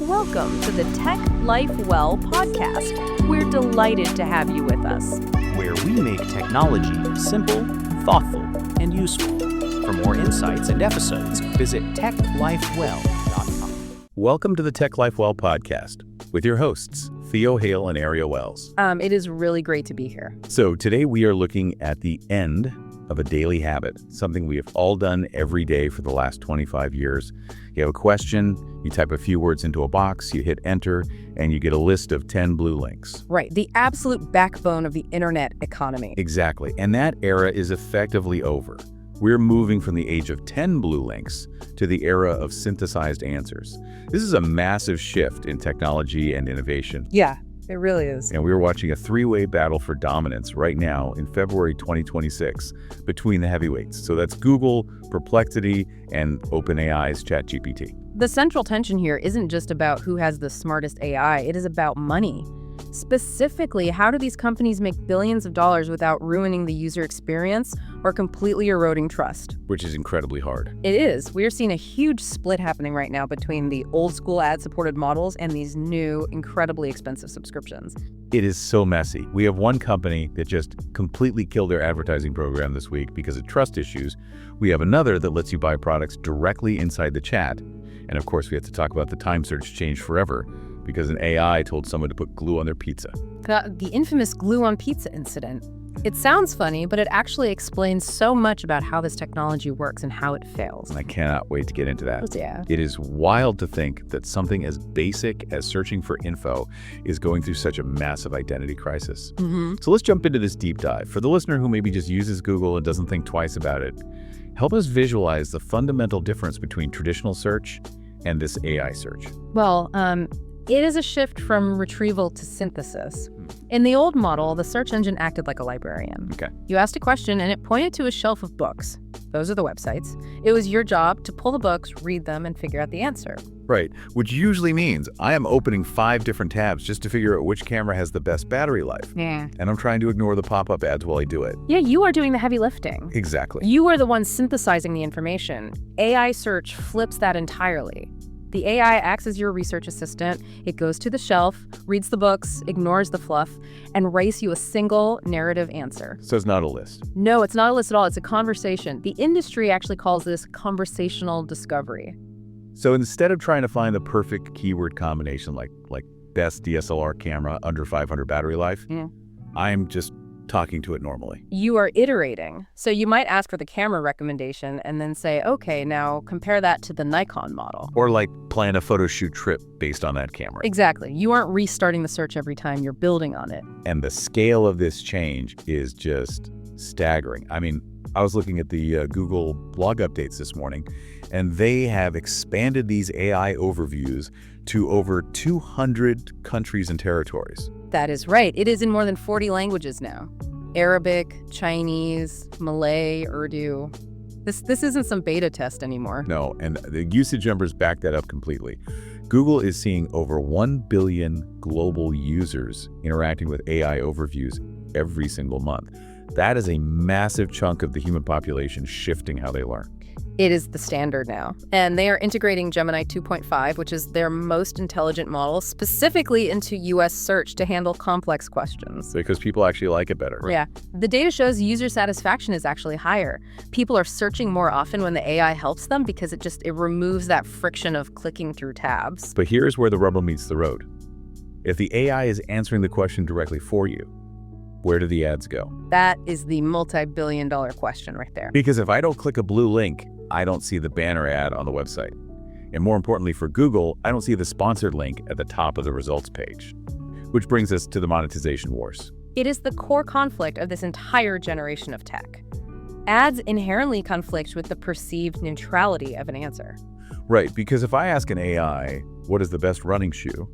Welcome to the Tech Life Well podcast. We're delighted to have you with us. Where we make technology simple, thoughtful, and useful. For more insights and episodes, visit techlifewell.com. Welcome to the Tech Life Well podcast with your hosts, Theo Hale and Ariel Wells. It is really great to be here. So today we are looking at the end of a daily habit, something we have all done every day for the last 25 years. You have a question, you type a few words into a box, you hit enter, and you get a list of 10 blue links. Right, the absolute backbone of the internet economy. Exactly, and that era is effectively over. We're moving from the age of 10 blue links to the era of synthesized answers. This is a massive shift in technology and innovation. Yeah, it really is. And we're watching a three-way battle for dominance right now in February 2026 between the heavyweights. So that's Google, Perplexity, and OpenAI's ChatGPT. The central tension here isn't just about who has the smartest AI, it is about money. Specifically, how do these companies make billions of dollars without ruining the user experience or completely eroding trust? Which is incredibly hard. It is. We're seeing a huge split happening right now between the old school ad-supported models and these new, incredibly expensive subscriptions. It is so messy. We have one company that just completely killed their advertising program this week because of trust issues. We have another that lets you buy products directly inside the chat. And of course, we have to talk about the time search changed forever because an AI told someone to put glue on their pizza. The infamous glue on pizza incident. It sounds funny, but it actually explains so much about how this technology works and how it fails. And I cannot wait to get into that. Yeah. It is wild to think that something as basic as searching for info is going through such a massive identity crisis. So let's jump into this deep dive. For the listener who maybe just uses Google and doesn't think twice about it, help us visualize the fundamental difference between traditional search and this AI search. Well, it is a shift from retrieval to synthesis. In the old model, the search engine acted like a librarian. Okay. You asked a question and it pointed to a shelf of books. Those are the websites. It was your job to pull the books, read them, and figure out the answer. Right, which usually means I am opening 5 different tabs just to figure out which camera has the best battery life. Yeah. And I'm trying to ignore the pop-up ads while I do it. Yeah, you are doing the heavy lifting. Exactly. You are the one synthesizing the information. AI search flips that entirely. The AI acts as your research assistant. It goes to the shelf, reads the books, ignores the fluff, and writes you a single narrative answer. So it's not a list. No, it's not a list at all. It's a conversation. The industry actually calls this conversational discovery. So instead of trying to find the perfect keyword combination like best DSLR camera under 500 battery life, I'm just talking to it normally. You are iterating. So you might ask for the camera recommendation and then say, okay, now compare that to the Nikon model. Or plan a photo shoot trip based on that camera. Exactly. You aren't restarting the search every time, you're building on it. And the scale of this change is just staggering. I mean, I was looking at the Google blog updates this morning, and they have expanded these AI overviews to over 200 countries and territories. That is right. It is in more than 40 languages now. Arabic, Chinese, Malay, Urdu. This isn't some beta test anymore. No, and the usage numbers back that up completely. Google is seeing over 1 billion global users interacting with AI overviews every single month. That is a massive chunk of the human population shifting how they learn. It is the standard now. And they are integrating Gemini 2.5, which is their most intelligent model, specifically into US search to handle complex questions. Because people actually like it better. Right? Yeah. The data shows user satisfaction is actually higher. People are searching more often when the AI helps them because it removes that friction of clicking through tabs. But here's where the rubber meets the road. If the AI is answering the question directly for you, where do the ads go? That is the multi-billion-dollar question right there. Because if I don't click a blue link, I don't see the banner ad on the website. And more importantly for Google, I don't see the sponsored link at the top of the results page. Which brings us to the monetization wars. It is the core conflict of this entire generation of tech. Ads inherently conflict with the perceived neutrality of an answer. Right, because if I ask an AI, what is the best running shoe?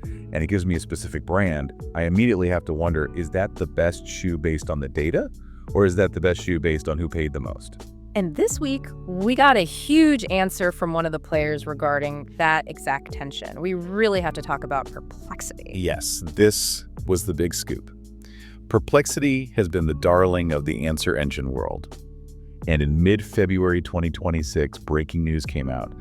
And it gives me a specific brand, I immediately have to wonder, is that the best shoe based on the data? Or is that the best shoe based on who paid the most? And this week, we got a huge answer from one of the players regarding that exact tension. We really have to talk about Perplexity. Yes, this was the big scoop. Perplexity has been the darling of the answer engine world. And in mid-February 2026, breaking news came out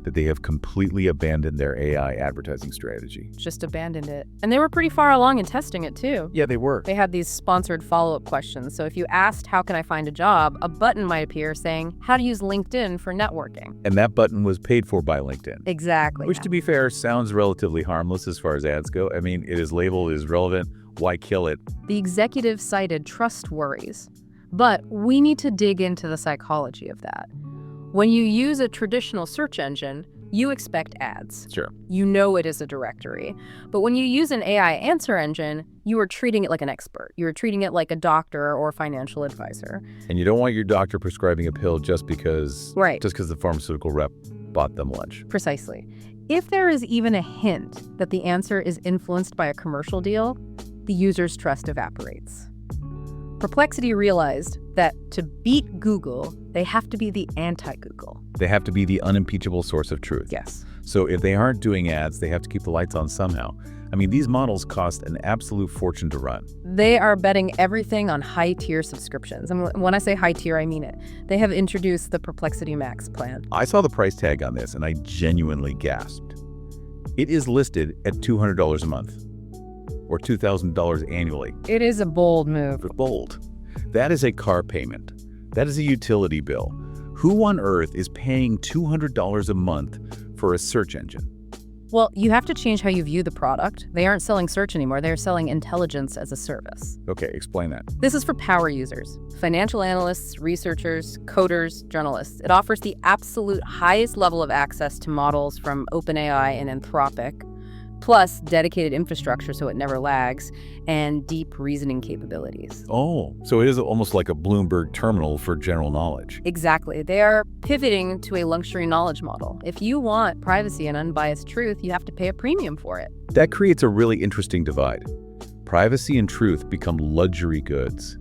that they have completely abandoned their AI advertising strategy. Just abandoned it. And they were pretty far along in testing it, too. Yeah, they were. They had these sponsored follow-up questions. So if you asked, how can I find a job, a button might appear saying, how to use LinkedIn for networking. And that button was paid for by LinkedIn. Exactly. Which, to be fair, sounds relatively harmless as far as ads go. I mean, it is labeled as relevant. Why kill it? The executive cited trust worries. But we need to dig into the psychology of that. When you use a traditional search engine, you expect ads. Sure. You know it is a directory. But when you use an AI answer engine, you are treating it like an expert. You're treating it like a doctor or financial advisor. And you don't want your doctor prescribing a pill just because the pharmaceutical rep bought them lunch. Precisely. If there is even a hint that the answer is influenced by a commercial deal, the user's trust evaporates. Perplexity realized that to beat Google, they have to be the anti-Google. They have to be the unimpeachable source of truth. Yes. So if they aren't doing ads, they have to keep the lights on somehow. I mean, these models cost an absolute fortune to run. They are betting everything on high-tier subscriptions. And when I say high-tier, I mean it. They have introduced the Perplexity Max plan. I saw the price tag on this, and I genuinely gasped. It is listed at $200 a month, or $2,000 annually. It is a bold move. Bold. That is a car payment. That is a utility bill. Who on earth is paying $200 a month for a search engine? Well, you have to change how you view the product. They aren't selling search anymore. They're selling intelligence as a service. Okay, explain that. This is for power users, financial analysts, researchers, coders, journalists. It offers the absolute highest level of access to models from OpenAI and Anthropic, plus dedicated infrastructure so it never lags, and deep reasoning capabilities. Oh, so it is almost like a Bloomberg terminal for general knowledge. Exactly. They are pivoting to a luxury knowledge model. If you want privacy and unbiased truth, you have to pay a premium for it. That creates a really interesting divide. Privacy and truth become luxury goods.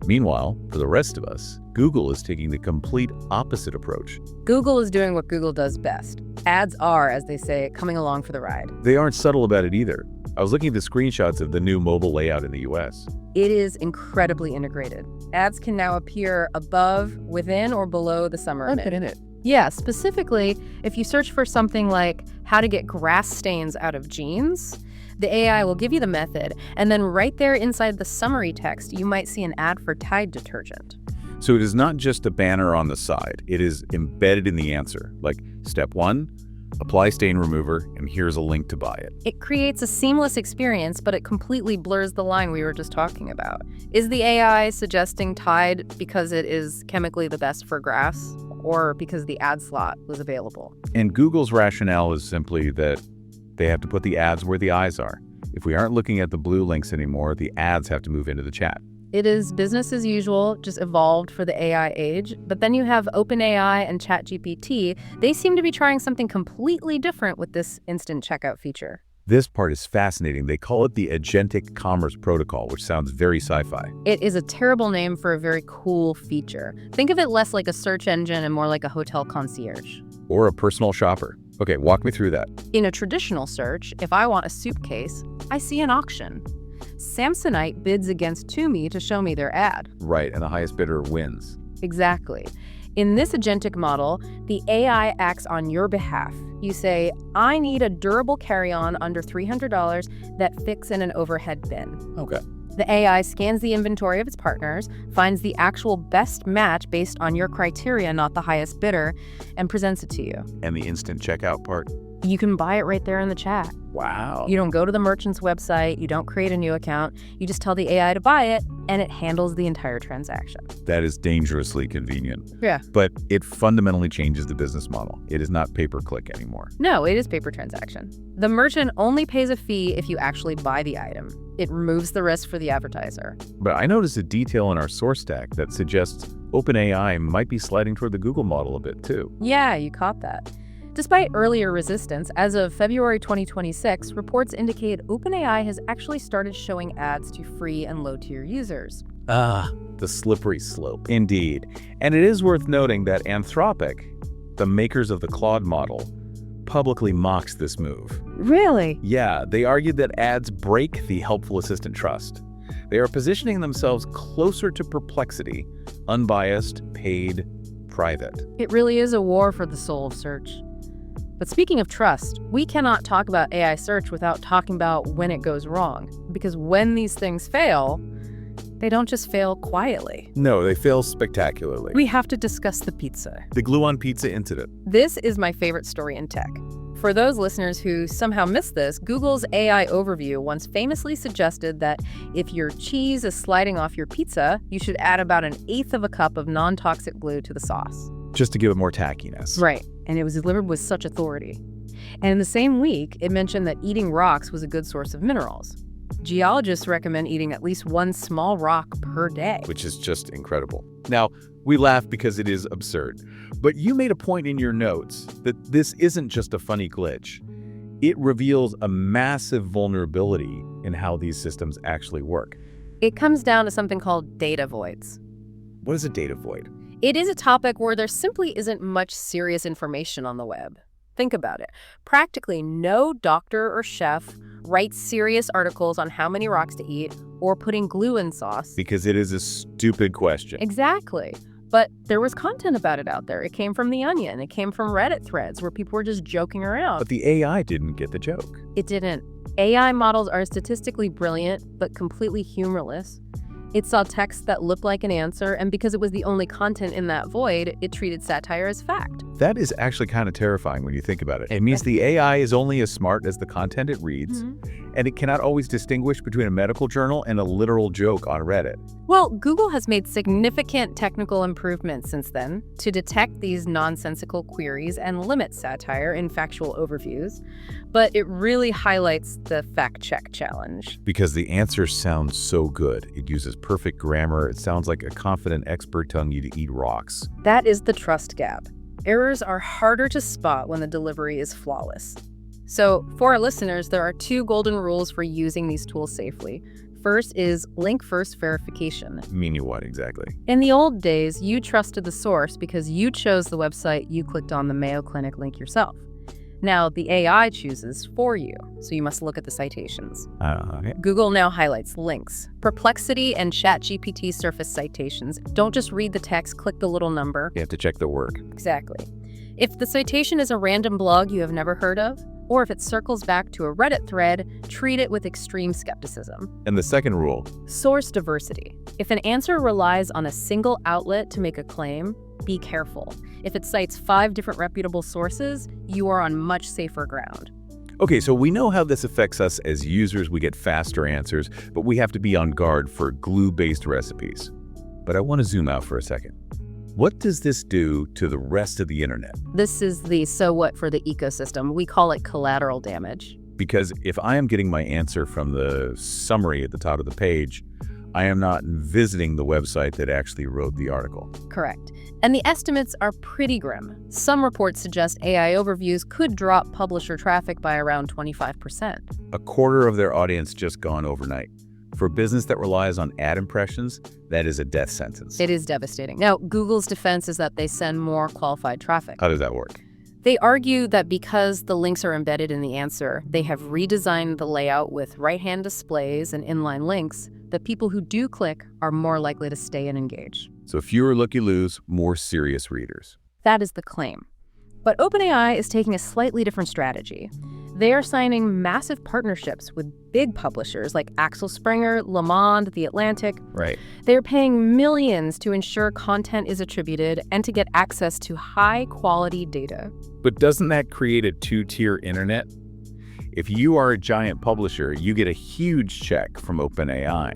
Meanwhile, for the rest of us, Google is taking the complete opposite approach. Google is doing what Google does best. Ads are, as they say, coming along for the ride. They aren't subtle about it either. I was looking at the screenshots of the new mobile layout in the US. It is incredibly integrated. Ads can now appear above, within, or below the summer image. In it. Yeah, specifically, if you search for something like how to get grass stains out of jeans, the AI will give you the method, and then right there inside the summary text, you might see an ad for Tide detergent. So it is not just a banner on the side. It is embedded in the answer. Like, step 1, apply stain remover, and here's a link to buy it. It creates a seamless experience, but it completely blurs the line we were just talking about. Is the AI suggesting Tide because it is chemically the best for grass, or because the ad slot was available? And Google's rationale is simply that they have to put the ads where the eyes are. If we aren't looking at the blue links anymore, the ads have to move into the chat. It is business as usual, just evolved for the AI age. But then you have OpenAI and ChatGPT. They seem to be trying something completely different with this instant checkout feature. This part is fascinating. They call it the Agentic Commerce Protocol, which sounds very sci-fi. It is a terrible name for a very cool feature. Think of it less like a search engine and more like a hotel concierge. Or a personal shopper. Okay, walk me through that. In a traditional search, if I want a suitcase, I see an auction. Samsonite bids against Toomey to show me their ad. Right, and the highest bidder wins. Exactly. In this agentic model, the AI acts on your behalf. You say, I need a durable carry-on under $300 that fits in an overhead bin. Okay. The AI scans the inventory of its partners, finds the actual best match based on your criteria, not the highest bidder, and presents it to you. And the instant checkout part? You can buy it right there in the chat. Wow. You don't go to the merchant's website, you don't create a new account, you just tell the AI to buy it, and it handles the entire transaction. That is dangerously convenient. Yeah. But it fundamentally changes the business model. It is not pay-per-click anymore. No, it is paper transaction. The merchant only pays a fee if you actually buy the item. It removes the risk for the advertiser. But I noticed a detail in our source stack that suggests OpenAI might be sliding toward the Google model a bit too. Yeah, you caught that. Despite earlier resistance, as of February 2026, reports indicate OpenAI has actually started showing ads to free and low-tier users. The slippery slope. Indeed. And it is worth noting that Anthropic, the makers of the Claude model, publicly mocks this move. Really? Yeah, they argued that ads break the helpful assistant trust. They are positioning themselves closer to Perplexity, unbiased, paid, private. It really is a war for the soul of search. But speaking of trust, we cannot talk about AI search without talking about when it goes wrong. Because when these things fail, they don't just fail quietly. No, they fail spectacularly. We have to discuss the pizza. The glue-on pizza incident. This is my favorite story in tech. For those listeners who somehow missed this, Google's AI overview once famously suggested that if your cheese is sliding off your pizza, you should add about 1/8 of a cup of non-toxic glue to the sauce. Just to give it more tackiness. Right, and it was delivered with such authority. And in the same week, it mentioned that eating rocks was a good source of minerals. Geologists recommend eating at least one small rock per day. Which is just incredible. Now, we laugh because it is absurd. But you made a point in your notes that this isn't just a funny glitch. It reveals a massive vulnerability in how these systems actually work. It comes down to something called data voids. What is a data void? It is a topic where there simply isn't much serious information on the web. Think about it. Practically no doctor or chef writes serious articles on how many rocks to eat or putting glue in sauce. Because it is a stupid question. Exactly. But there was content about it out there. It came from The Onion. It came from Reddit threads where people were just joking around. But the AI didn't get the joke. It didn't. AI models are statistically brilliant, but completely humorless. It saw text that looked like an answer, and because it was the only content in that void, it treated satire as fact. That is actually kind of terrifying when you think about it. It means the AI is only as smart as the content it reads, and it cannot always distinguish between a medical journal and a literal joke on Reddit. Well, Google has made significant technical improvements since then to detect these nonsensical queries and limit satire in factual overviews, but it really highlights the fact-check challenge. Because the answers sound so good. It uses perfect grammar. It sounds like a confident expert telling you to eat rocks. That is the trust gap. Errors are harder to spot when the delivery is flawless. So, for our listeners, there are 2 golden rules for using these tools safely. First is link-first verification. Meaning what exactly? In the old days, you trusted the source because you chose the website, you clicked on the Mayo Clinic link yourself. Now, the AI chooses for you, so you must look at the citations. Okay. Google now highlights links. Perplexity and ChatGPT surface citations. Don't just read the text, click the little number. You have to check the work. Exactly. If the citation is a random blog you have never heard of, or if it circles back to a Reddit thread, treat it with extreme skepticism. And the second rule? Source diversity. If an answer relies on a single outlet to make a claim, be careful. If it cites 5 different reputable sources, you are on much safer ground. Okay, so we know how this affects us as users. We get faster answers, but we have to be on guard for glue-based recipes. But I want to zoom out for a second. What does this do to the rest of the internet? This is the so what for the ecosystem. We call it collateral damage. Because if I am getting my answer from the summary at the top of the page, I am not visiting the website that actually wrote the article. Correct. And the estimates are pretty grim. Some reports suggest AI overviews could drop publisher traffic by around 25%. A quarter of their audience just gone overnight. For a business that relies on ad impressions, that is a death sentence. It is devastating. Now, Google's defense is that they send more qualified traffic. How does that work? They argue that because the links are embedded in the answer, they have redesigned the layout with right-hand displays and inline links, that people who do click are more likely to stay and engage. So fewer looky-loos, more serious readers. That is the claim. But OpenAI is taking a slightly different strategy. They are signing massive partnerships with big publishers like Axel Springer, Le Monde, The Atlantic. Right. They're paying millions to ensure content is attributed and to get access to high-quality data. But doesn't that create a 2-tier internet? If you are a giant publisher, you get a huge check from OpenAI.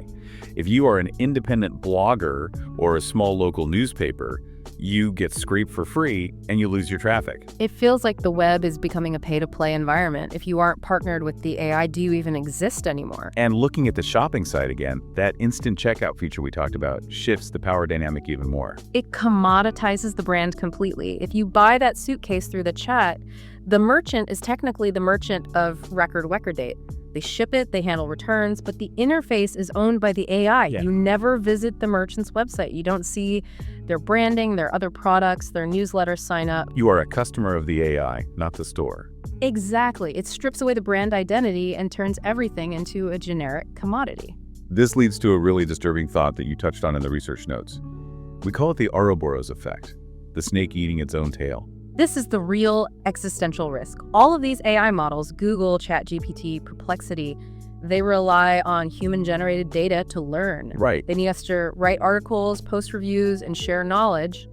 If you are an independent blogger or a small local newspaper, you get scraped for free and you lose your traffic. It feels like the web is becoming a pay-to-play environment. If you aren't partnered with the AI, do you even exist anymore? And looking at the shopping site again, that instant checkout feature we talked about shifts the power dynamic even more. It commoditizes the brand completely. If you buy that suitcase through the chat, the merchant is technically the merchant of record date. They ship it, they handle returns, but the interface is owned by the AI. Yeah. You never visit the merchant's website. You don't see their branding, their other products, their newsletter sign up. You are a customer of the AI, not the store. Exactly. It strips away the brand identity and turns everything into a generic commodity. This leads to a really disturbing thought that you touched on in the research notes. We call it the Ouroboros effect, the snake eating its own tail. This is the real existential risk. All of these AI models, Google, ChatGPT, Perplexity, they rely on human-generated data to learn. Right. They need us to write articles, post reviews, and share knowledge.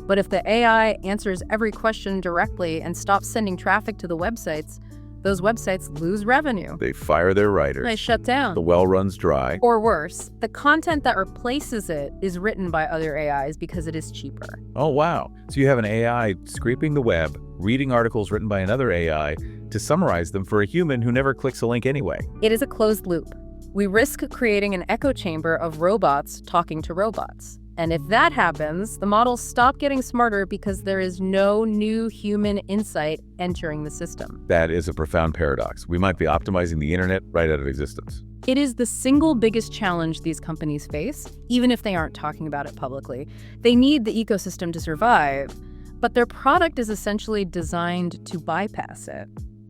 But if the AI answers every question directly and stops sending traffic to the websites, those websites lose revenue. They fire their writers. They shut down. The well runs dry. Or worse, the content that replaces it is written by other AIs because it is cheaper. Oh, wow. So you have an AI scraping the web, reading articles written by another AI to summarize them for a human who never clicks a link anyway. It is a closed loop. We risk creating an echo chamber of robots talking to robots. And if that happens, the models stop getting smarter because there is no new human insight entering the system. That is a profound paradox. We might be optimizing the internet right out of existence. It is the single biggest challenge these companies face, even if they aren't talking about it publicly. They need the ecosystem to survive, but their product is essentially designed to bypass it.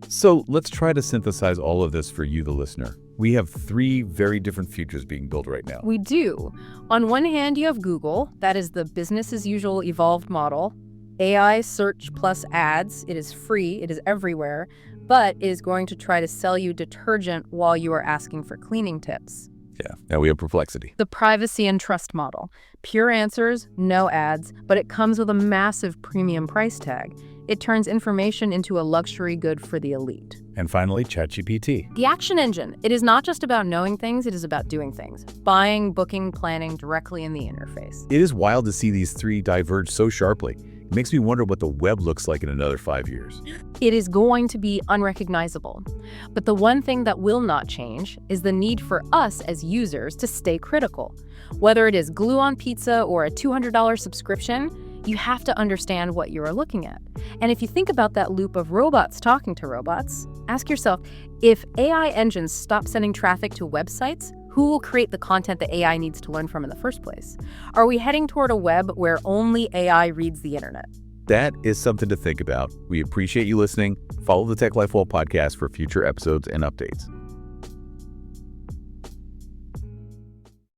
So let's try to synthesize all of this for you, the listener. We have three very different futures being built right now. We do. On one hand, you have Google. That is the business-as-usual evolved model. AI search plus ads. It is free. It is everywhere. But it is going to try to sell you detergent while you are asking for cleaning tips. Yeah, now we have Perplexity. The privacy and trust model. Pure answers, no ads, but it comes with a massive premium price tag. It turns information into a luxury good for the elite. And finally, ChatGPT. The action engine. It is not just about knowing things, it is about doing things. Buying, booking, planning directly in the interface. It is wild to see these three diverge so sharply. It makes me wonder what the web looks like in another 5 years. It is going to be unrecognizable. But the one thing that will not change is the need for us as users to stay critical. Whether it is glue on pizza or a $200 subscription, you have to understand what you are looking at. And if you think about that loop of robots talking to robots, ask yourself, if AI engines stop sending traffic to websites, who will create the content that AI needs to learn from in the first place? Are we heading toward a web where only AI reads the internet? That is something to think about. We appreciate you listening. Follow the Tech Life Well podcast for future episodes and updates.